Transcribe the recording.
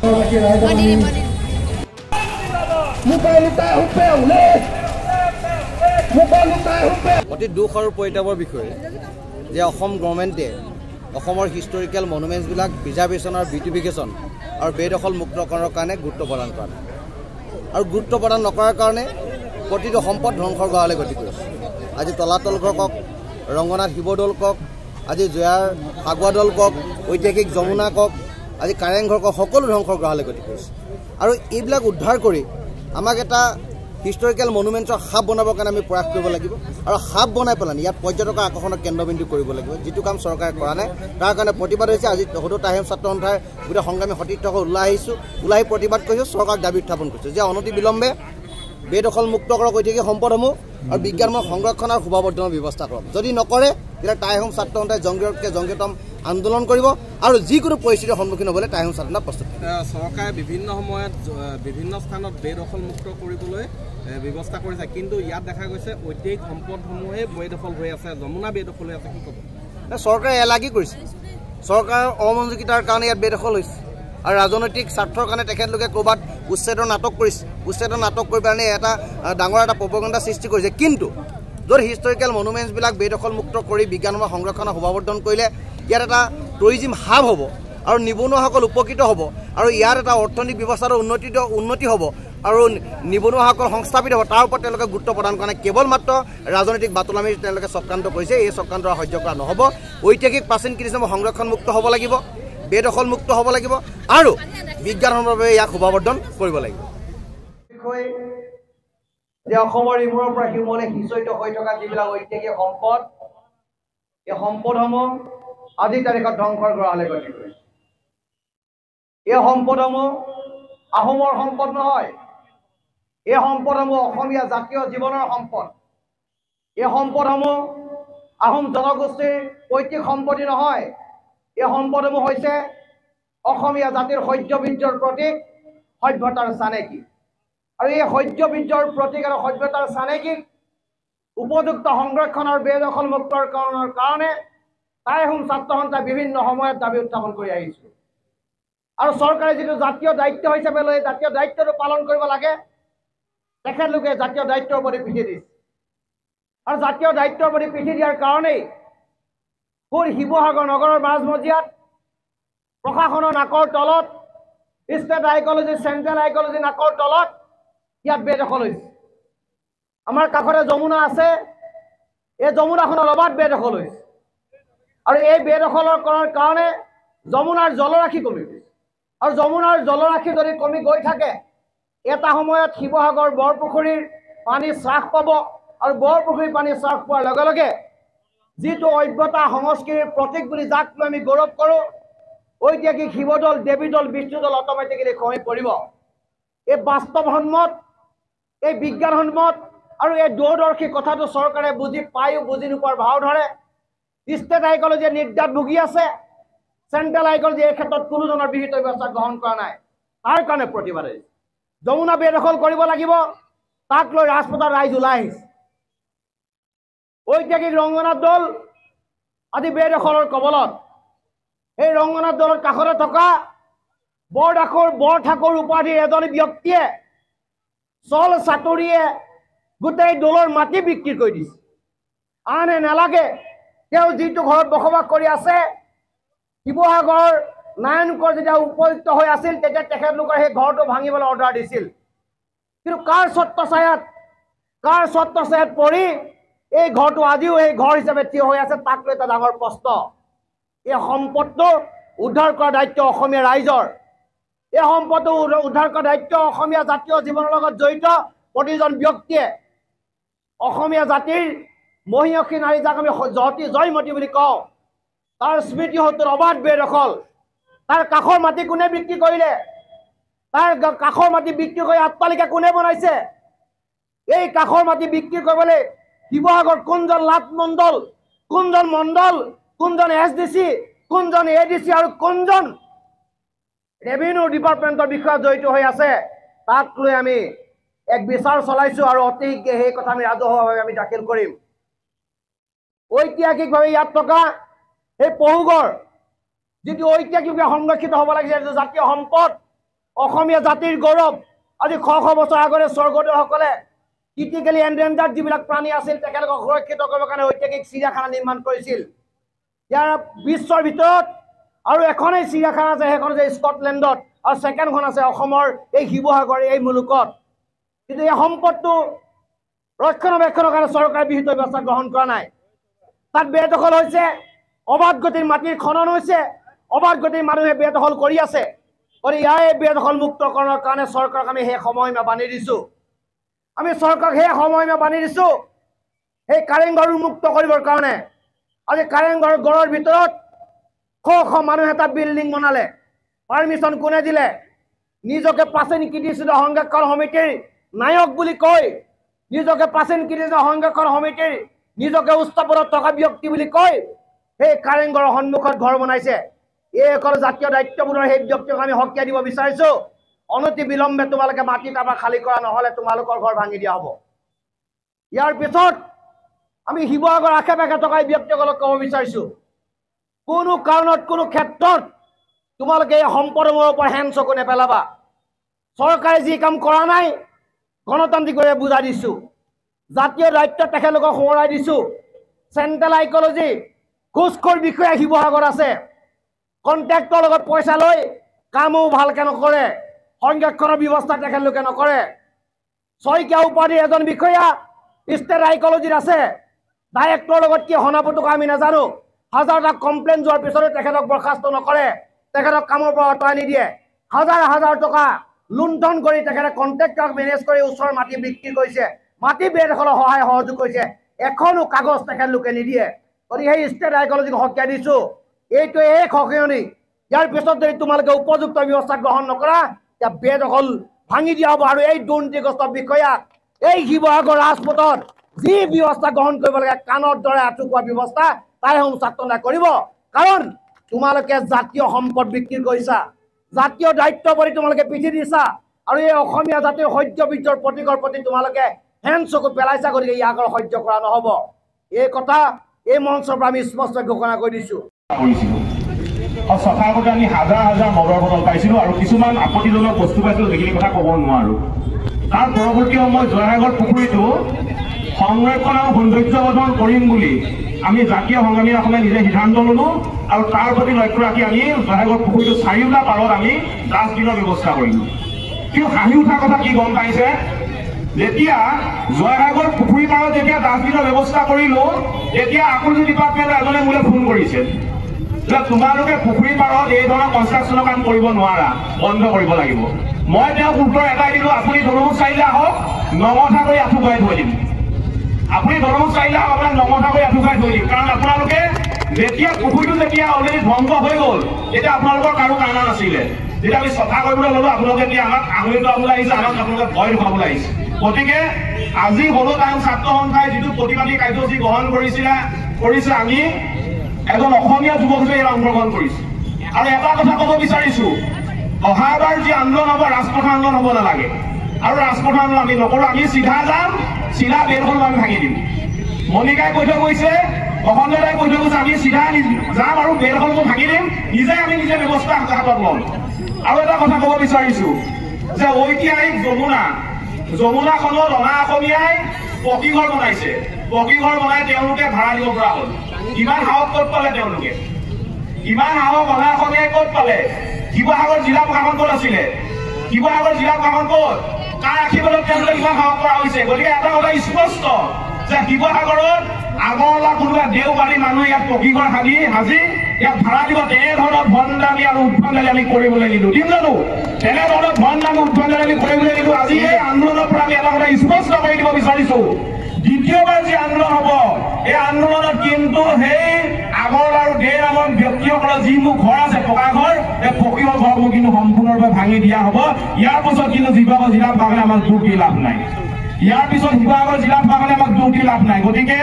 অতি দুখ আৰু পৰিতাপৰ বিষয় যে অসম গভৰ্ণমেণ্টে অসমৰ হিষ্টৰিকেল মনুমেণ্টছবিলাক প্ৰিজাৰ্ভেশ্যন আৰু বিউটিফিকেশ্যন আৰু বেদখল মুক্তকৰণৰ কাৰণে গুৰুত্ব প্ৰদান কৰা নাই আৰু গুৰুত্ব প্ৰদান নকৰাৰ কাৰণে প্ৰতিটো সম্পদ ধ্বংসৰ গৰালৈ গতি কৰিছে। আজি তলাতল ঘৰ কওক, ৰংগনাথ শিৱদৌল কওক, আজি জয়াৰ ফাগুৱা দৌল কওক, ঐতিহাসিক যমুনা কওক, আজি কাৰেংঘৰ কওক, সকলো ধ্বংসৰ গৰালৈ গতি কৰিছে। আৰু এইবিলাক উদ্ধাৰ কৰি আমাক এটা হিষ্টৰিকেল মনুমেণ্টছৰ হাব বনাবৰ কাৰণে আমি প্ৰয়াস কৰিব লাগিব আৰু হাব বনাই পেলাই ইয়াত পৰ্যটকৰ আকৰ্ষণৰ কেন্দ্ৰবিন্দু কৰিব লাগিব, যিটো কাম চৰকাৰে কৰা নাই। তাৰ কাৰণে প্ৰতিবাদ হৈছে। আজি সদৌ তাহেম ছাত্ৰ সন্থাৰ গোটেই সংগ্ৰামী সতীৰ্থক ওলাই আহিছোঁ, ওলাই প্ৰতিবাদ কৰিছোঁ, চৰকাৰক দাবী উত্থাপন কৰিছোঁ যে অনতি বিলম্বে বেদখল মুক্ত কৰক ঐতিহাসিক সম্পদসমূহ আৰু বিজ্ঞানমূলক সংৰক্ষণ আৰু শোভাবৰ্ধনৰ ব্যৱস্থা কৰক। যদি নকৰে তেতিয়া তাহেম ছাত্ৰ সন্থাই জংগীতম আন্দোলন কৰিব আৰু যিকোনো পৰিস্থিতিৰ সন্মুখীন হ'বলৈ তাহেম ছাত্ৰ সন্থা প্ৰস্তুত। চৰকাৰে বিভিন্ন সময়ত বিভিন্ন স্থানত বেদখল মুক্ত কৰিবলৈ ব্যৱস্থা কৰিছে, কিন্তু ইয়াত দেখা গৈছে ঐতিহাসিক সম্পদসমূহে বেদখল হৈ আছে, যমুনা বেদখল হৈ আছে। কি ক'ব? চৰকাৰে এলাগি কৰিছে, চৰকাৰৰ অমনোযোগিতাৰ কাৰণে ইয়াত বেদখল হৈছে আৰু ৰাজনৈতিক স্বাৰ্থৰ কাৰণে তেখেতলোকে ক'ৰবাত উচ্ছেদৰ নাটক কৰিছে, উচ্ছেদৰ নাটক কৰি পেলাই এটা ডাঙৰ এটা প্ৰপগণ্ডা সৃষ্টি কৰিছে। কিন্তু য'ত হিষ্টৰিকেল মনুমেণ্টছবিলাক বেদখল মুক্ত কৰি বিজ্ঞানমূলক সংৰক্ষণ আৰু শোভাবৰ্ধন কৰিলে ইয়াত এটা টুৰিজিম হাব হ'ব আৰু নিবনুৱাসকল উপকৃত হ'ব আৰু ইয়াত এটা অৰ্থনৈতিক ব্যৱস্থাটো উন্নতি হ'ব আৰু নিবনুৱাসকল সংস্থাপিত হ'ব, তাৰ ওপৰত তেওঁলোকে গুৰুত্ব প্ৰদান কৰা নাই। কেৱল মাত্ৰ ৰাজনৈতিক বাতলামি তেওঁলোকে চক্ৰান্ত কৰিছে। এই চক্ৰান্ত সহ্য কৰা নহ'ব। ঐতিহাসিক প্ৰাচীন কৃতিচিহ্ন সংৰক্ষণ মুক্ত হ'ব লাগিব, বেদখল মুক্ত হ'ব লাগিব আৰু বিজ্ঞানসন্মতৰ বাবে ইয়াক শোভাবৰ্ধন কৰিব লাগিব। যে অসমৰ ইমূৰৰ পৰা সিমূৰলৈ সিঁচৰিত হৈ থকা যিবিলাক ঐতিহাসিক সম্পদ, এই সম্পদসমূহ আজিৰ তাৰিখত ধ্বংসৰ গৰালৈ গতি কৰিছে। এই সম্পদসমূহ আহোমৰ সম্পদ নহয়, এই সম্পদসমূহ অসমীয়া জাতীয় জীৱনৰ সম্পদ। এই সম্পদসমূহ আহোম জনগোষ্ঠীৰ পৈতৃক সম্পত্তি নহয়, এই সম্পদসমূহ হৈছে অসমীয়া জাতিৰ শৌৰ্য-বীৰ্যৰ প্ৰতীক, সভ্যতাৰ চানেকি। আৰু এই শৌৰ্য-বীৰ্যৰ প্ৰতীক আৰু সভ্যতাৰ চানেকিক উপযুক্ত সংৰক্ষণ আৰু বেদখল মুক্তকৰণৰ কাৰণে তাহেম ছাত্ৰ সন্থাই বিভিন্ন সময়ত দাবী উত্থাপন কৰি আহিছোঁ আৰু চৰকাৰে যিটো জাতীয় দায়িত্ব হিচাপে লৈ জাতীয় দায়িত্বটো পালন কৰিব লাগে, তেখেতলোকে জাতীয় দায়িত্বৰ প্ৰতি পিঠি দিছে। আৰু জাতীয় দায়িত্বৰ প্ৰতি পিঠি দিয়াৰ কাৰণেই শিৱসাগৰ নগৰৰ মাজমজিয়াত প্ৰশাসনৰ নাকৰ তলত, ষ্টেট আৰ্কিঅলজি, চেণ্ট্ৰেল আৰ্কিঅলজি নাকৰ তলত ইয়াত বেদখল হৈছে। আমাৰ কাষতে যমুনা আছে, এই যমুনাখনৰ লগত বেদখল হৈছে আৰু এই বেদখলৰ কৰাৰ কাৰণে যমুনাৰ জলৰাশি কমি গৈছে আৰু যমুনাৰ জলৰাশি যদি কমি গৈ থাকে, এটা সময়ত শিৱসাগৰ বৰপুখুৰীৰ পানী হ্ৰাস পাব আৰু বৰপুখুৰীৰ পানী হ্ৰাস পোৱাৰ লগে লগে যিটো সভ্যতা সংস্কৃতিৰ প্ৰতীক বুলি যাক লৈ আমি গৌৰৱ কৰোঁ, ঐতিহাসিক শিৱদৌল, দেৱীদৌল, বিষ্ণুদৌল অট'মেটিকেলি খহি পৰিব। এই বাস্তৱসন্মত, এই বিজ্ঞানসন্মত আৰু এই দূৰদৰ্শী কথাটো চৰকাৰে বুজি পায়ো বুজি নোপোৱাৰ ভাও ধৰে। ষ্টেট আৰ্কিঅলজিয়ে নিৰ্যাত ভুগি আছে, চেণ্ট্ৰেল আৰ্কিঅলজিয়ে এই ক্ষেত্ৰত কোনো ধৰণৰ বিহিত ব্যৱস্থা গ্ৰহণ কৰা নাই। তাৰ কাৰণে প্ৰতিবাদ আহিছে। যমুনা বেদখল কৰিব লাগিব, তাক লৈ ৰাজপথত ৰাইজ ওলাই আহিছে। ঐতিহাসিক ৰংগনাথ দৌল আজি বেদখলৰ কবলত। এই ৰংগনাথ দৌলৰ কাষতে থকা বৰঠাকুৰ উপাধিৰ এজন ব্যক্তিয়ে চল চাতুৰিয়ে গোটেই দৌলৰ মাটি বিক্ৰী কৰি দিছে। আনে নালাগে, তেওঁ যিটো ঘৰত বসবাস কৰি আছে, শিৱসাগৰ নাৰায়ণপুৰ যেতিয়া উপযুক্ত হৈ আছিল তেতিয়া তেখেতলোকৰ সেই ঘৰটো ভাঙিবলৈ অৰ্ডাৰ দিছিল। কিন্তু কাৰ ছত্ৰছায়াত পৰি এই ঘৰটো আজিও এই ঘৰ হিচাপে থিয় হৈ আছে, তাক লৈ এটা ডাঙৰ প্ৰশ্ন। এই সম্পদটো উদ্ধাৰ কৰাৰ দায়িত্ব অসমীয়া ৰাইজৰ। এই সম্পদটো উদ্ধাৰ কৰাৰ দায়িত্ব অসমীয়া জাতীয় জীৱনৰ লগত জড়িত প্ৰতিজন ব্যক্তিয়ে। অসমীয়া জাতিৰ মহিয়সী নাৰী, যাক আমি জয়মতী বুলি কওঁ, তাৰ স্মৃতি সত্তৰ অবাধ বেদখল। তাৰ কাষৰ মাটি কোনে বিক্ৰী কৰিলে? তাৰ কাষৰ মাটি বিক্ৰী কৰি আট্টালিকা কোনে বনাইছে? এই কাষৰ মাটি বিক্ৰী কৰিবলৈ শিৱসাগৰ কোনজন লাট মণ্ডল, কোনজন মণ্ডল, কোনজন SDC, কোনজন ADC আৰু কোনজন ৰেভিনিউ ডিপাৰ্টমেণ্টৰ বিষয়া জড়িত হৈ আছে, তাক লৈ আমি এক বিচাৰ চলাইছোঁ আৰু অতি শীঘ্ৰে সেই কথা আমি ৰাজহুৱাভাৱে আমি দাখিল কৰিম। ঐতিহাসিকভাৱে ইয়াত থকা সেই পহুগড় যিটো ঐতিহাসিকভাৱে সংৰক্ষিত হ'ব লাগিছে, এইটো জাতীয় সম্পদ, অসমীয়া জাতিৰ গৌৰৱ আজি শ শ বছৰ আগতে স্বৰ্গদেউসকলে ক্ৰিটিকেলি এনডেঞ্জাৰ্ড যিবিলাক প্ৰাণী আছিল তেখেতলোকক সুৰক্ষিত কৰিবৰ কাৰণে ঐতিহাসিক চিৰিয়াখানা নিৰ্মাণ কৰিছিল। ইয়াৰ বিশ্বৰ ভিতৰত আৰু এখনেই চিৰিয়াখানা আছে, সেইখন আছে স্কটলেণ্ডত, আৰু ছেকেণ্ডখন আছে অসমৰ এই শিৱসাগৰ এই মুলুকত। কিন্তু এই সম্পদটো ৰক্ষণাবেক্ষণৰ কাৰণে চৰকাৰে বিহিত ব্যৱস্থা গ্ৰহণ কৰা নাই। তাত বেদখল হৈছে, অবাধ গতিৰ মাটিৰ খনন হৈছে, অবাধ গতিৰ মানুহে বেদখল কৰি আছে। গতিকে ইয়াৰ বেদখল মুক্তকৰণৰ কাৰণে চৰকাৰক আমি সেই সময়মা বান্ধি দিছোঁ। আমি চৰকাৰক সেই সময়মা বান্ধি দিছোঁ সেই কাৰেংঘৰ উন্মুক্ত কৰিবৰ কাৰণে। আজি কাৰেংঘৰ গড়ৰ ভিতৰত শ শ মানুহে এটা বিল্ডিং বনালে, পাৰ্মিশ্যন কোনে দিলে? নিজকে প্ৰাচীন কীৰ্তিচিহ্ন সংৰক্ষণ সমিতিৰ নায়ক বুলি কয়, নিজকে প্ৰাচীন কীৰ্তিচিহ্ন সংৰক্ষণ সমিতিৰ নিজকে উচ্চ পদত থকা ব্যক্তি বুলি কয় সেই কাৰেংঘৰৰ সন্মুখত ঘৰ বনাইছে। এইসকল জাতীয় দায়িত্ববোধৰ সেই ব্যক্তিক আমি সকিয়াই দিব বিচাৰিছোঁ। অনতি বিলম্বে তোমালোকে মাটি তাৰপৰা খালী কৰা, নহ'লে তোমালোকৰ ঘৰ ভাঙি দিয়া হ'ব। ইয়াৰ পিছত আমি শিৱসাগৰ আশে পাশে থকা এই ব্যক্তিসকলক ক'ব বিচাৰিছোঁ, কোনো কাৰণত কোনো ক্ষেত্ৰত তোমালোকে এই সম্পদসমূহৰ ওপৰত হেন চকু নেপেলাবা। চৰকাৰে যি কাম কৰা নাই গণতান্ত্ৰিকভাৱে বুজাই দিছোঁ, জাতীয় দায়িত্ব তেখেতলোকক সোঁৱৰাই দিছোঁ। চেণ্ট্ৰেল আইকলজি ঘুষখোৰ বিষয়া শিৱসাগৰত আছে, কণ্ট্ৰেক্টৰ লগত পইচা লৈ কামো ভালকৈ নকৰে, সংৰক্ষণৰ ব্যৱস্থা তেখেতলোকে নকৰে। শইকীয়া উপাধিৰ এজন বিষয়া ষ্টেট আইকলজিত আছে, ডাইৰেক্টৰৰ লগত কি হনাপুটুকা আমি নাজানো। হাজাৰটা কমপ্লেইন যোৱাৰ পিছতো তেখেতক বৰ্খাস্ত নকৰে, তেখেতক কামৰ পৰা আঁতৰাই নিদিয়ে। হাজাৰ হাজাৰ টকা লুণ্ঠন কৰি তেখেতে কণ্ট্ৰেক্টৰক মেনেজ কৰি ওচৰৰ মাটি বিক্ৰী কৰিছে, মাটি বেদখলৰ সহায় সহযোগ কৰিছে, এখনো কাগজ তেখেতলোকে নিদিয়ে। গতিকে সেই ষ্টেট আইকলজিক সকিয়াই দিছোঁ, এইটো এক সকিয়নি। ইয়াৰ পিছত যদি তোমালোকে উপযুক্ত ব্যৱস্থা গ্ৰহণ নকৰা, এতিয়া বেদখল ভাঙি দিয়া হ'ব। আৰু এই দুৰ্নীতিগ্ৰস্ত বিষয়াক এই শিৱসাগৰ ৰাজপথত যি ব্যৱস্থা গ্ৰহণ কৰিব লাগে, কাণৰ দৰে আঁঠুকোৱা ব্যৱস্থা, তাইসমূহ ছাত্ৰনাই কৰিব। কাৰণ তোমালোকে জাতীয় সম্পদ বিক্ৰী কৰিছা, জাতীয় দায়িত্ব প্ৰতি তোমালোকে পিঠি দিছা, আৰু এই অসমীয়া জাতিৰ সহ্য বীৰ্যৰ প্ৰতীকৰ প্ৰতি তোমালোকে হেন চকু পেলাইছা। গতিকে ইয়াক আৰু সহ্য কৰা নহ'ব। এই কথা এই মঞ্চৰ পৰা আমি স্পষ্ট ঘোষণা কৰি দিছোঁ। চফা আগতে আমি হাজাৰ হাজাৰ মদৰ বটল পাইছিলোঁ আৰু কিছুমান আপত্তিজনক বস্তু পাইছিলোঁ, যিখিনি কথা ক'ব নোৱাৰোঁ। তাৰ পৰৱৰ্তী সময়ত জয়সাগৰ পুখুৰীটো সংৰক্ষণ আৰু সৌন্দৰ্যবৰ্ধন কৰিম বুলি আমি জাতীয় সংগ্ৰামী অসমে নিজে সিদ্ধান্ত ল'লোঁ, আৰু তাৰ প্ৰতি লক্ষ্য ৰাখি আমি জয়সাগৰ পুখুৰীটো চাৰিওটা পাৰত আমি ডাষ্টবিনৰ ব্যৱস্থা কৰিলোঁ। কিন্তু হাঁহি উঠা কথা কি গম পাইছে, যেতিয়া জয়সাগৰ পুখুৰী পাৰত যেতিয়া ডাষ্টবিনৰ ব্যৱস্থা কৰিলোঁ, তেতিয়া আকুলজি ডিপাৰ্টমেণ্টৰ এজনে মোলৈ ফোন কৰিছে যে তোমালোকে পুখুৰী পাৰত এই ধৰণৰ কনষ্ট্ৰাকশ্যনৰ কাম কৰিব নোৱাৰা, বন্ধ কৰিব লাগিব। মই তেওঁক উত্তৰ এটাই দিলোঁ, আপুনি দলমুখ চাৰিলে আহক, নমঠা কৰি আঁঠু কৰাই থৈ দিম। আপুনি দলমুখ চাৰিলে আহক, আপোনাক নমঠা কৰি আঁঠু কৰাই থৈ দিম। কাৰণ আপোনালোকে যেতিয়া পুখুৰীটো যেতিয়া অলৰেডি ধ্বংস হৈ গ'ল, তেতিয়া আপোনালোকৰ কাৰো কাণা নাছিলে। যেতিয়া আমি চফা কৰিবলৈ ল'লোঁ, আপোনালোকে এতিয়া আমাক আঙুলি টুৱাবলৈ আহিছে, আমাক আপোনালোকে ভয় দেখুৱাবলৈ আহিছে। গতিকে আজি হ'লেও টাইম ছাত্ৰ সন্থাই যিটো প্ৰতিবাদী কাৰ্যসূচী গ্ৰহণ কৰিছে, আমি এজন অসমীয়া যুৱক হিচাপে ইয়াত অংশগ্ৰহণ কৰিছোঁ। আৰু এটা কথা ক'ব বিচাৰিছোঁ, অহাবাৰ যি আন্দোলন হ'ব, ৰাজপথ আন্দোলন হ'ব নালাগে, আৰু ৰাজপথ আন্দোলন আমি নকৰোঁ। আমি চিধা যাম, চিধা বেদখল আমি ভাঙি দিম। মণিকাই কৈ থৈ গৈছে, অসন্দেদাই কৈ থৈ গৈছে, আমি চিধা যাম আৰু বেদখলটো ভাঙি দিম, নিজে আমি নিজে ব্যৱস্থা হাতত ল'ম। আৰু এটা কথা ক'ব বিচাৰিছোঁ যে ঐতিহাসিক যমুনাখনত অনা অসমীয়াই পকীঘৰ বনাইছে, পকীঘৰ বনাই তেওঁলোকে ভাড়া দিব পৰা হ'ল। ইমান সাহস ক'ত পালে তেওঁলোকে? ইমান সাহস অনা অসমীয়াই ক'ত পালে? শিৱসাগৰ জিলা প্ৰশাসন ক'ত আছিলে? শিৱসাগৰ জিলা প্ৰশাসন ক'ত? কাৰ আশীৰ্বাদত তেওঁলোকে ইমান সাহস কৰা হৈছে? গতিকে এটা কথা স্পষ্ট যে শিৱসাগৰত আগৰলা কোনোবা দেওবাৰী মানুহে ইয়াত পকীঘৰ সাজি ইয়াত ভাড়া দিব, তেনেধৰণৰ ভণ্ডামি আৰু উদ্ভণ্ডালি আমি কৰিবলৈ নিদিওঁ। দিম জানো? তেনেধৰণৰ ভণ্ডামি উদ্ভণ্ডালি আমি কৰিবলৈ নিদিওঁ। আজি এই আন্দোলনৰ পৰা আমি এটা কথা স্পষ্ট কৰি দিব বিচাৰিছোঁ, দ্বিতীয়বাৰ যি আন্দোলন হ'ব, এই আন্দোলনত কিন্তু সেই আগৰ আৰু দে নামৰ ব্যক্তিসকলৰ যি মোৰ ঘৰ আছে পকা ঘৰ, এই পকী ঘৰবোৰ কিন্তু সম্পূৰ্ণৰূপে ভাঙি দিয়া হ'ব। ইয়াৰ পিছত কিন্তু শিৱসাগৰ জিলা প্ৰশাসনে আমাক দুখ দি লাভ নাই। ইয়াৰ পিছত শিৱসাগৰ জিলা প্ৰশাসনে আমাক দুখ দি লাভ নাই। গতিকে